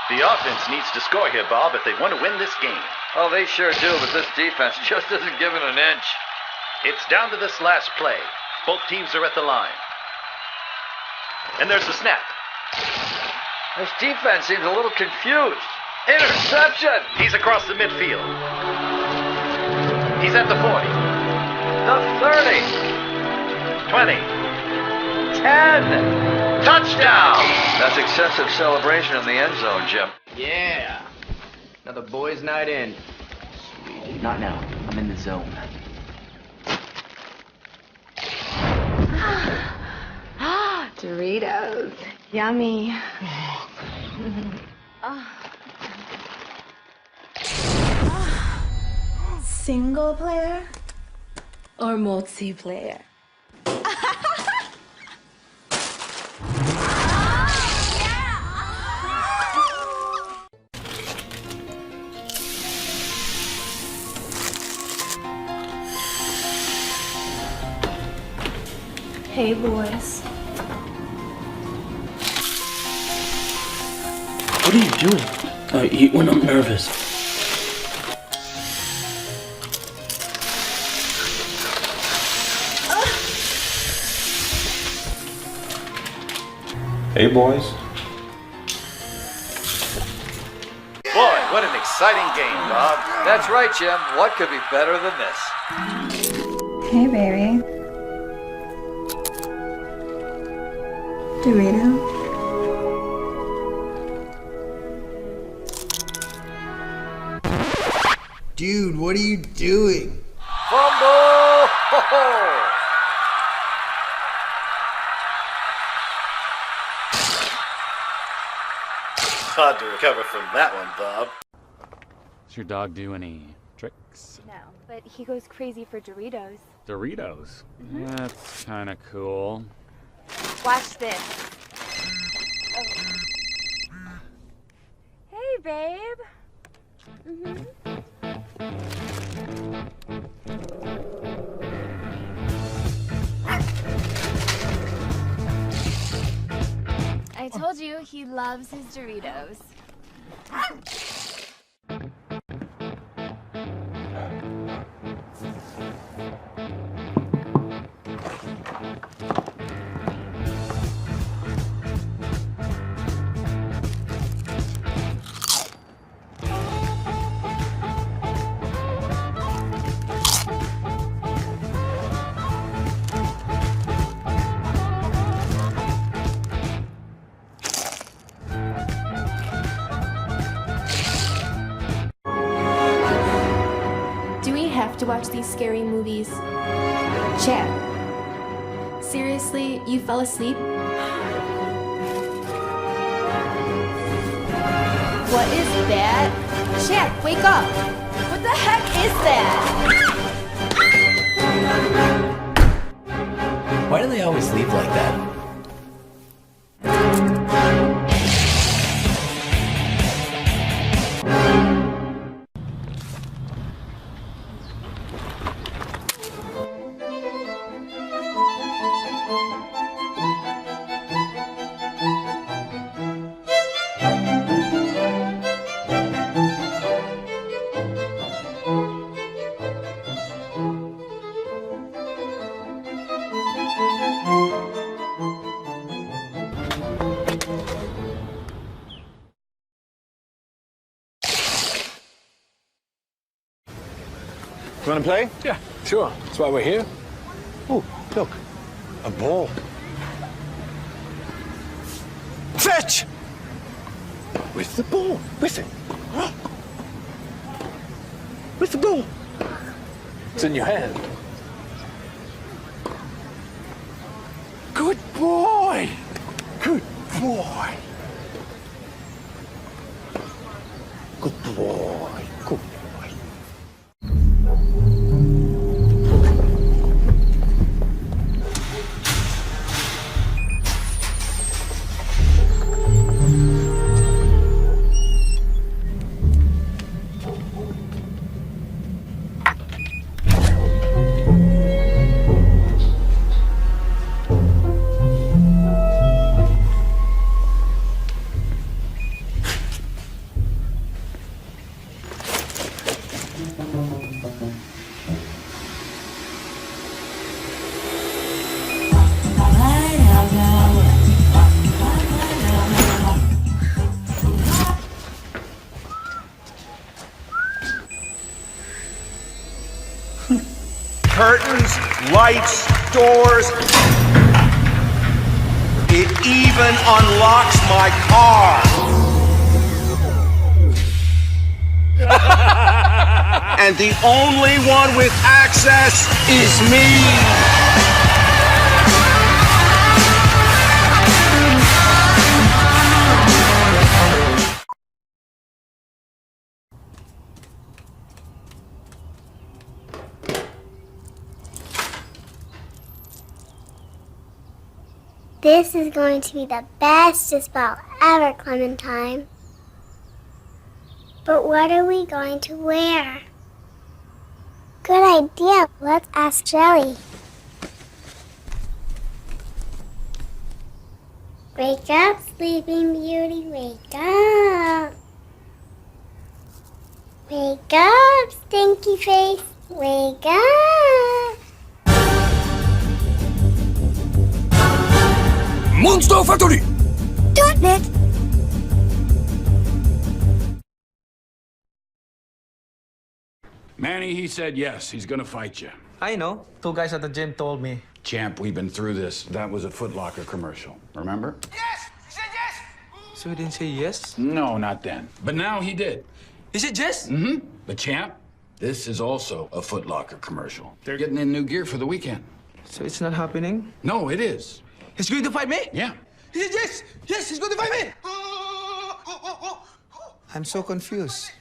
The offense needs to score here, Bob, if they want to win this game. Oh, they sure do, but this defense just isn't giving an inch. It's down to this last play. Both teams are at the line. And there's the snap. This defense seems a little confused. Interception! He's across the midfield. He's at the 40. The 30. 20. 10. Touchdown! That's excessive celebration in the end zone, Jim. Yeah. Another boys' night in. Sweet. Not now. I'm in the zone. Doritos. Yummy. Single player or multiplayer? Hey, boys. What are you doing? I eat when I'm nervous. Hey, boys. Boy, what an exciting game, Bob. That's right, Jim. What could be better than this? Hey, baby. Dorito? Dude, what are you doing? Fumble! Ho-ho! Hard to recover from that one, Bob. Does your dog do any tricks? No, but he goes crazy for Doritos. Doritos? That's kind of cool. Watch this. Hey, babe. I told you he loves his Doritos. Have to watch these scary movies. Chad, seriously, you fell asleep? What is that? Chad, wake up! What the heck is that? Why do they always leave like that? You want to play? Yeah, sure. That's why we're here. Oh, look. A ball. Fetch! Where's the ball? Where's it? Where's the ball? It's in your hand. Good boy! Good boy! Good boy! Good boy! curtains, lights, doors. It even unlocks my car. And the only one with access is me. This is going to be the bestest ball ever, Clementine. But what are we going to wear? Good idea. Let's ask Jelly. Wake up, Sleeping Beauty, wake up. Wake up, Stinky Face, wake up. Monster Factory! Darn it! Manny, he said yes. He's gonna fight you. I know. 2 guys at the gym told me. Champ, we've been through this. That was a Foot Locker commercial. Remember? Yes! He said yes! So he didn't say yes? No, not then. But now he did. He said yes? Mm-hmm. But Champ, this is also a Foot Locker commercial. They're getting in new gear for the weekend. So it's not happening? No, it is. He's going to fight me? Yeah. He said yes! Yes, he's going to fight me! I'm so confused.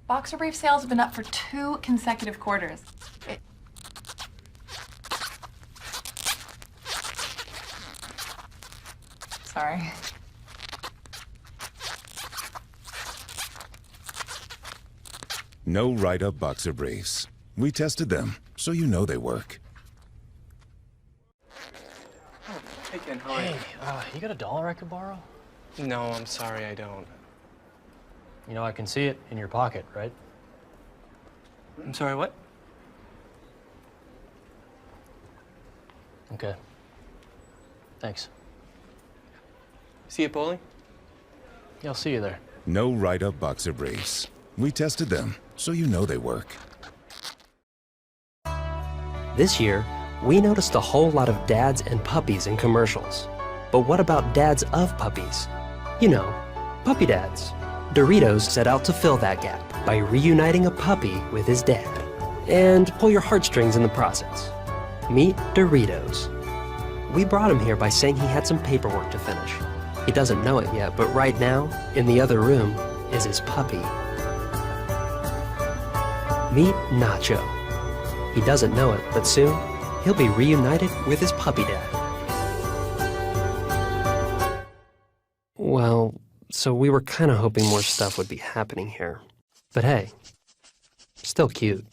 Boxer brief sales have been up for 2 consecutive quarters. Sorry. No write-up boxer briefs. We tested them, so you know they work. Hey, Ken, how are you? You got $1 I could borrow? No, I'm sorry, I don't. You know, I can see it in your pocket, right? I'm sorry, what? Okay. Thanks. See you bowling? Yeah, I'll see you there. No write-up boxer briefs. We tested them, so you know they work. This year, we noticed a whole lot of dads and puppies in commercials. But what about dads of puppies? You know, puppy dads. Doritos set out to fill that gap by reuniting a puppy with his dad. And pull your heartstrings in the process. Meet Doritos. We brought him here by saying he had some paperwork to finish. He doesn't know it yet, but right now, in the other room, is his puppy. Meet Nacho. He doesn't know it, but soon, he'll be reunited with his puppy dad. Well, so we were kind of hoping more stuff would be happening here. But hey, still cute.